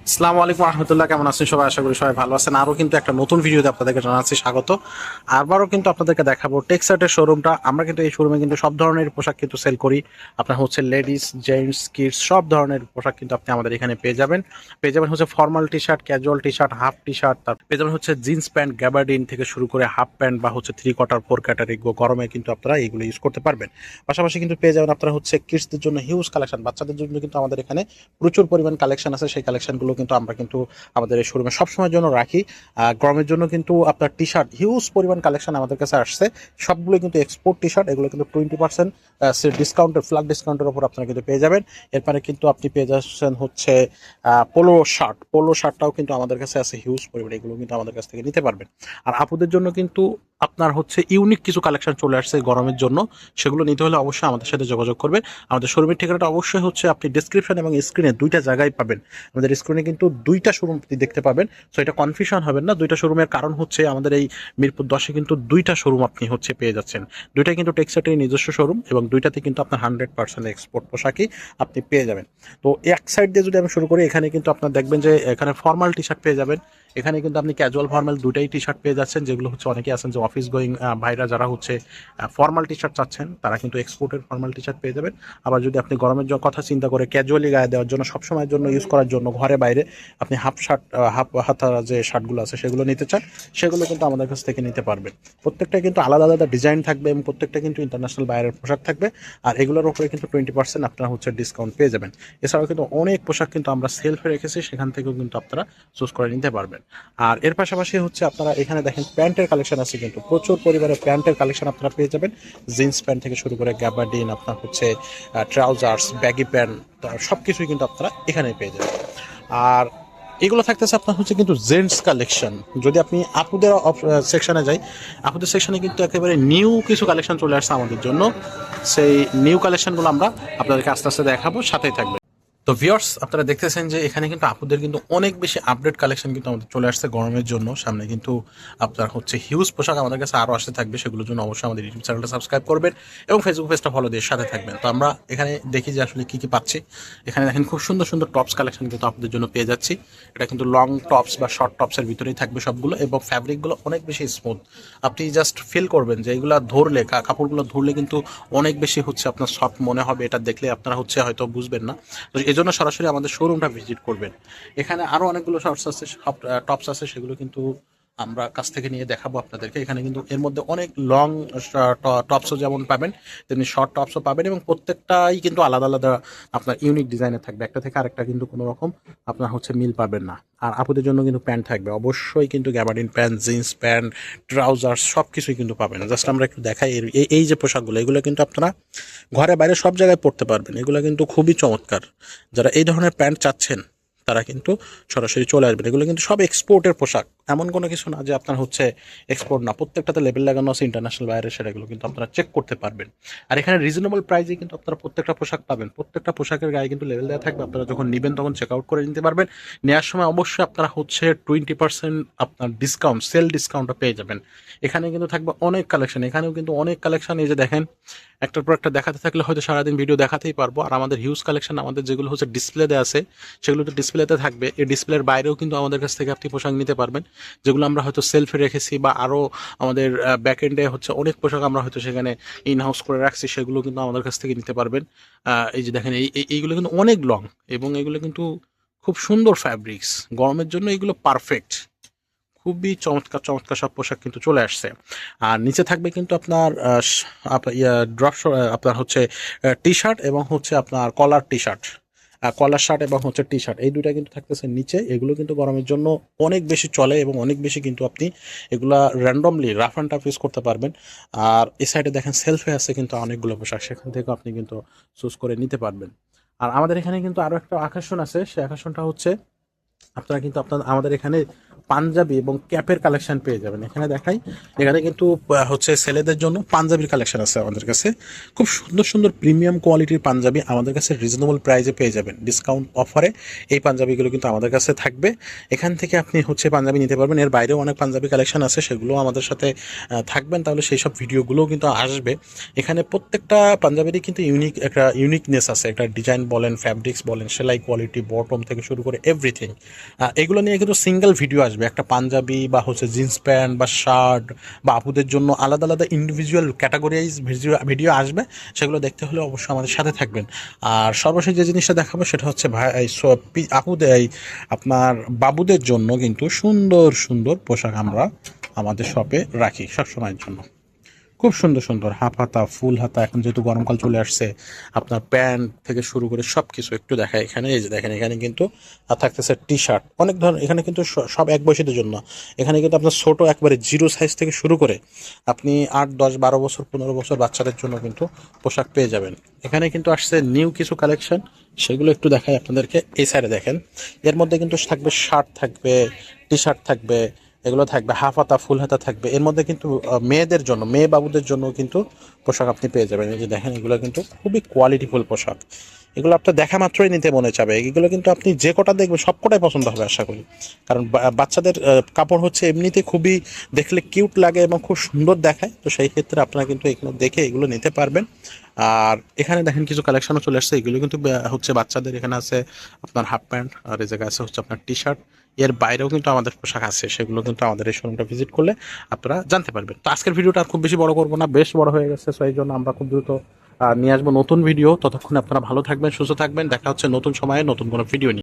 আসসালামু আলাইকুম রহমতুল্লাহ, কেমন আছেন সবাই? আশা করি সবাই ভালো আছেন। আরও কিন্তু একটা নতুন ভিডিওতে আপনাদেরকে জানাচ্ছি স্বাগত। আবারও কিন্তু আপনাদেরকে দেখাবো টেক্সাটের শোরুমটা। আমরা কিন্তু এই শোরুমে কিন্তু সব ধরনের পোশাক কিন্তু সেল করি। আপনার হচ্ছে লেডিস, জেন্টস, কিডস সব ধরনের পোশাক কিন্তু আপনি আমাদের এখানে পেয়ে যাবেন হচ্ছে formal T shirt, casual T shirt, half T shirt, তারপর পেয়ে যাবেন হচ্ছে জিন্স প্যান্ট, গ্যাবার্ডিন থেকে শুরু করে হাফ প্যান্ট বা হচ্ছে 3/4 4 ক্যাটারি গরমে কিন্তু আপনারা এইগুলো ইউজ করতে পারবেন। পাশাপাশি কিন্তু পেয়ে যাবেন আপনারা হচ্ছে কিডসদের জন্য হিউজ কালেকশন, বাচ্চাদের জন্য কিন্তু আমাদের এখানে প্রচুর পরিমাণ কালেকশন আছে। সেই কালেকশনগুলো কিন্তু আমরা কিন্তু আমাদের এই শোরুমে সবসময়ের জন্য রাখি। গরমের জন্য কিন্তু আপনার টি শার্ট হিউজ পরিমাণ কালেকশন আমাদের কাছে আসছে। সবগুলো কিন্তু এক্সপোর্ট টি শার্ট, এগুলো কিন্তু 20% ডিসকাউন্টের, ফ্ল্যাট ডিসকাউন্টের উপর আপনারা কিন্তু পেয়ে যাবেন। এরপরে কিন্তু আপনি পেয়ে যাচ্ছেন হচ্ছে পোলো শার্টটাও কিন্তু আমাদের কাছে আছে হিউজ পরিমাণে, এগুলো কিন্তু আমাদের কাছ থেকে নিতে পারবেন। আর আপুদের জন্য কিন্তু আপনার হচ্ছে ইউনিক কিছু কালেকশন চলে আসছে গরমের জন্য। সেগুলো নিতে হলে অবশ্যই আমাদের সাথে যোগাযোগ করবেন। আমাদের শোরুমের ঠিকানাটা অবশ্যই হচ্ছে আপনি ডিসক্রিপশন এবং স্ক্রিনে দুইটা জায়গায় পাবেন। আমাদের স্ক্রিনে কিন্তু দুইটা শোরুম দেখতে পাবেন, সো এটা কনফিউশন হবেন না। দুইটা শোরুমের কারণ হচ্ছে আমাদের এই মিরপুর 10-এ কিন্তু দুইটা শোরুম আপনি হচ্ছে পেয়ে যাচ্ছেন। দুইটাই কিন্তু টেক্সাটের নিজস্ব শোরুম এবং দুইটাতে কিন্তু আপনার 100% এক্সপোর্ট পোশাকই আপনি পেয়ে যাবেন। তো এক সাইড দিয়ে যদি আমি শুরু করি, এখানে কিন্তু আপনার দেখবেন যে এখানে ফর্মাল টি শার্ট পেয়ে যাবেন। এখানে কিন্তু আপনি ক্যাজুয়াল ফর্মাল দুটাই টি শার্ট পেয়ে যাচ্ছেন, যেগুলো হচ্ছে অনেকে আছেন যে অফিস গোয়িং ভাইরা যারা হচ্ছে ফর্মাল টি শার্ট চাচ্ছেন, তারা কিন্তু এক্সপোর্টের ফর্মাল টি শার্ট পেয়ে যাবেন। আবার যদি আপনি গরমের কথা চিন্তা করে ক্যাজুয়ালি গায়ে দেওয়ার জন্য, সবসময়ের জন্য ইউজ করার জন্য ঘরে বাইরে আপনি হাফ শার্ট, হাফ হাতা যে শার্টগুলো আছে সেগুলো নিতে চান, সেগুলো কিন্তু আমাদের কাছ থেকে নিতে পারবেন। প্রত্যেকটা কিন্তু আলাদা আলাদা ডিজাইন থাকবে এবং প্রত্যেকটা কিন্তু ইন্টারন্যাশনাল বাইরের পোশাক থাকবে। আর এগুলোর উপরে কিন্তু 20% আপনারা হচ্ছে ডিসকাউন্ট পেয়ে যাবেন। এছাড়াও কিন্তু অনেক পোশাক কিন্তু আমরা সেলফে রেখেছি, সেখান থেকেও কিন্তু আপনারা চুজ করে নিতে পারবেন। আর এর পাশাপাশি হচ্ছে আপনারা এখানে দেখেন প্যান্টের কালেকশন আছে, কিন্তু প্রচুর পরিমাণে প্যান্টের কালেকশন আপনারা পেয়ে যাবেন। জিন্স প্যান্ট থেকে শুরু করে গ্যাবার্ডিন, আপনার হচ্ছে ট্রাউজার্স, ব্যাগি প্যান্ট, সব কিছুই কিন্তু আপনারা এখানে পেয়ে যাবেন। আর এগুলো থাকতেছে আপনার হচ্ছে কিন্তু জেন্টস কালেকশন। যদি আপনি আপুদের সেকশনে যাই, আপুদের সেকশনে কিন্তু একেবারে নিউ কিছু কালেকশন চলে আসছে আমাদের জন্য। সেই নিউ কালেকশনগুলো আমরা আপনাদেরকে আস্তে আস্তে দেখাবো, সাথেই থাকবে। তো ভিউয়ার্স, আপনারা দেখতেছেন যে এখানে কিন্তু আপুদের কিন্তু অনেক বেশি আপডেট কালেকশন কিন্তু আমাদের চলে আসছে গরমের জন্য। সামনে কিন্তু আপনার হচ্ছে হিউজ পোশাক আমাদের কাছে আরও আসতে থাকবে, সেগুলোর জন্য অবশ্যই আমাদের ইউটিউব চ্যানেলটা সাবস্ক্রাইব করবেন এবং ফেসবুক পেজটা ফলো দিয়ে সাথে থাকবেন। তো আমরা এখানে দেখি যে আসলে কী কী পাচ্ছি। এখানে দেখেন খুব সুন্দর সুন্দর টপস কালেকশন কিন্তু আপনাদের জন্য পেয়ে যাচ্ছি। এটা কিন্তু লং টপস বা শর্ট টপসের ভিতরেই থাকবে সবগুলো, এবং ফ্যাব্রিকগুলো অনেক বেশি স্মুথ। আপনি জাস্ট ফিল করবেন যে এগুলো ধরলে, কাপড়গুলো ধরলে কিন্তু অনেক বেশি হচ্ছে আপনার সফট মনে হবে। এটা দেখলে আপনারা হচ্ছে হয়তো বুঝবেন না। তো এই জন্য সরাসরি আমাদের শোরুমটা ভিজিট করবেন। এখানে আরও অনেকগুলো শর্টস আছে, টপস আছে, সেগুলো কিন্তু আমরা কাছ থেকে নিয়ে দেখাবো আপনাদেরকে। এখানে কিন্তু এর মধ্যে অনেক লং টপসও যেমন পাবেন, তেমনি শর্ট টপসও পাবেন, এবং প্রত্যেকটাই কিন্তু আলাদা আলাদা আপনার ইউনিক ডিজাইনের থাকবে। একটা থেকে আরেকটা কিন্তু কোনো রকম আপনার হচ্ছে মিল পাবেন না। আর আপুদের জন্য কিন্তু প্যান্ট থাকবে অবশ্যই, কিন্তু gabardine pant, jeans pant, trousers সব কিছুই কিন্তু পাবেন। জাস্ট আমরা একটু দেখাই এই যে পোশাকগুলো, এগুলো কিন্তু আপনারা ঘরে বাইরে সব জায়গায় পরতে পারবেন। এগুলো কিন্তু খুবই চমৎকার। যারা এই ধরনের প্যান্ট চাচ্ছেন তারা কিন্তু সরাসরি চলে আসবেন। এগুলো কিন্তু সব এক্সপোর্টের পোশাক, এমন কোনো কিছু না যে আপনার হচ্ছে এক্সপোর্ট না। প্রত্যেকটাতে লেবেল লাগানো আছে ইন্টারন্যাশনাল বাইরে, সেটাগুলো কিন্তু আপনারা চেক করতে পারবেন। আর এখানে রিজনেবল প্রাইসে কিন্তু আপনারা প্রত্যেকটা পোশাক পাবেন। প্রত্যেকটা পোশাকের গায়ে কিন্তু লেবেল দেওয়া থাকবে, আপনারা যখন নেবেন তখন চেক আউট করে নিতে পারবেন। নেওয়ার সময় অবশ্যই আপনারা হচ্ছে 20% আপনার ডিসকাউন্ট, সেল ডিসকাউন্টটা পেয়ে যাবেন। এখানে কিন্তু থাকবে অনেক কালেকশন, এখানেও কিন্তু অনেক কালেকশন। এই যে দেখেন, একটার পর একটা দেখাতে থাকলে হয়তো সারাদিন ভিডিও দেখাতেই পারবো। আর আমাদের হিউজ কালেকশন, আমাদের যেগুলো হচ্ছে ডিসপ্লেতে আছে সেগুলো তো ডিসপ্লেতে থাকবে। এই ডিসপ্লের বাইরেও কিন্তু আমাদের কাছ থেকে আপনি পোশাক নিতে পারবেন, যেগুলো আমরা হয়তো সেলফে রেখেছি, বা আরও আমাদের ব্যাক এন্ডে হচ্ছে অনেক পোশাক আমরা হয়তো সেখানে ইন হাউস করে রাখছি, সেগুলো কিন্তু আমাদের কাছ থেকে নিতে পারবেন। এই যে দেখেন, এইগুলো কিন্তু অনেক লং, এবং এগুলো কিন্তু খুব সুন্দর ফ্যাব্রিক্স। গরমের জন্য এগুলো পারফেক্ট। খুবই চমৎকার চমৎকার সব পোশাক কিন্তু চলে আসছে। আর নিচে থাকবে কিন্তু আপনার ড্রপ, আপনার হচ্ছে টি শার্ট এবং হচ্ছে আপনার কলার টি শার্ট, কলার শার্ট এবং হচ্ছে টি শার্ট, এই দুইটা কিন্তু থাকতেছে নিচে। এগুলো কিন্তু গরমের জন্য অনেক বেশি চলে এবং অনেক বেশি কিন্তু আপনি এগুলা randomly rough and tough use করতে পারবেন। আর এই সাইডে দেখেন সেলফে আছে কিন্তু অনেকগুলো পোশাক, সেখান থেকে আপনি কিন্তু চুজ করে নিতে পারবেন। আর আমাদের এখানে কিন্তু আরও একটা আকর্ষণ আছে, সেই আকর্ষণটা হচ্ছে আপনারা কিন্তু আমাদের এখানে পাঞ্জাবি এবং ক্যাপের কালেকশন পেয়ে যাবেন। এখানে দেখাই, এখানে কিন্তু হচ্ছে ছেলেদের জন্য পাঞ্জাবির কালেকশন আছে আমাদের কাছে। খুব সুন্দর সুন্দর প্রিমিয়াম কোয়ালিটির পাঞ্জাবি আমাদের কাছে রিজনেবল প্রাইসে পেয়ে যাবেন। ডিসকাউন্ট অফারে এই পাঞ্জাবিগুলো কিন্তু আমাদের কাছে থাকবে। এখান থেকে আপনি হচ্ছে পাঞ্জাবি নিতে পারবেন। এর বাইরেও অনেক পাঞ্জাবি কালেকশন আছে, সেগুলো আমাদের সাথে থাকবেন, তাহলে সেই সব ভিডিওগুলোও কিন্তু আসবে। এখানে প্রত্যেকটা পাঞ্জাবিরই কিন্তু একটা ইউনিকনেস আছে, একটা ডিজাইন বলেন, ফ্যাব্রিক্স বলেন, সেলাই কোয়ালিটি, বটম থেকে শুরু করে এভরিথিং, এগুলো নিয়ে কিন্তু সিঙ্গেল ভিডিও আসবে। একটা পাঞ্জাবি বা হচ্ছে জিন্স প্যান্ট বা শার্ট বা আপুদের জন্য আলাদা আলাদা ইন্ডিভিজুয়াল ক্যাটাগরিয়াইজ ভিডিও আসবে। সেগুলো দেখতে হলে অবশ্যই আমাদের সাথে থাকবেন। আর সর্বশেষ যে জিনিসটা দেখাবো সেটা হচ্ছে ভাই আপুদের আপনার বাবুদের জন্য কিন্তু সুন্দর সুন্দর পোশাক আমরা আমাদের শপে রাখি সবসময়ের জন্য। খুব সুন্দর সুন্দর হাফ হাতা, ফুল হাতা, এখন যেহেতু গরমকাল চলে আসছে, আপনার প্যান্ট থেকে শুরু করে সব কিছু একটু দেখায় এখানে। এই যে দেখেন, এখানে কিন্তু থাকতেছে টি শার্ট, অনেক ধরনের। এখানে কিন্তু সব এক বয়সীদের জন্য। এখানে কিন্তু আপনার ছোট একবারে জিরো সাইজ থেকে শুরু করে আপনি 8, 10, 12 বছর, 15 বছর বাচ্চাদের জন্য কিন্তু পোশাক পেয়ে যাবেন। এখানে কিন্তু আসছে নিউ কিছু কালেকশন, সেগুলো একটু দেখাই আপনাদেরকে। এই সাইডে দেখেন, এর মধ্যে কিন্তু থাকবে শার্ট, থাকবে টি শার্ট, থাকবে এগুলো থাকবে হাফ হাতা, ফুল হাতা থাকবে। এর মধ্যে কিন্তু মেয়েদের জন্য, মেয়ে বাবুদের জন্য কিন্তু পোশাক আপনি পেয়ে যাবেন। এই যে দেখেন, এগুলো কিন্তু খুবই কোয়ালিটিফুল পোশাক। এগুলো আপনার দেখা মাত্রই নিতে মনে চাবে। এগুলো কিন্তু আপনি যে কটা দেখবেন সব কটাই পছন্দ হবে আশা করি। কারণ বাচ্চাদের কাপড় হচ্ছে এমনিতে খুবই দেখলে কিউট লাগে এবং খুব সুন্দর দেখায়। তো সেই ক্ষেত্রে আপনারা কিন্তু এগুলো দেখে এগুলো নিতে পারবেন। আর এখানে দেখেন কিছু কালেকশনও চলে আসছে। এগুলো কিন্তু হচ্ছে বাচ্চাদের। এখানে আছে আপনার হাফ প্যান্ট, আর এই জায়গায় আছে হচ্ছে আপনার টি শার্ট। এর বাইরেও কিন্তু আমাদের পোশাক আছে, সেগুলো কিন্তু আমাদের এই শোরুমটা ভিজিট করলে আপনারা জানতে পারবেন। তো আজকের ভিডিওটা আর খুব বেশি বড় করবো না, বেশ বড় হয়ে গেছে। সো এই জন্য আমরা খুব দ্রুত নিয়ে আসবো নতুন ভিডিও। ততক্ষণে আপনারা ভালো থাকবেন, সুস্থ থাকবেন। দেখা হচ্ছে নতুন সময়ে নতুন কোনো ভিডিও নিয়ে।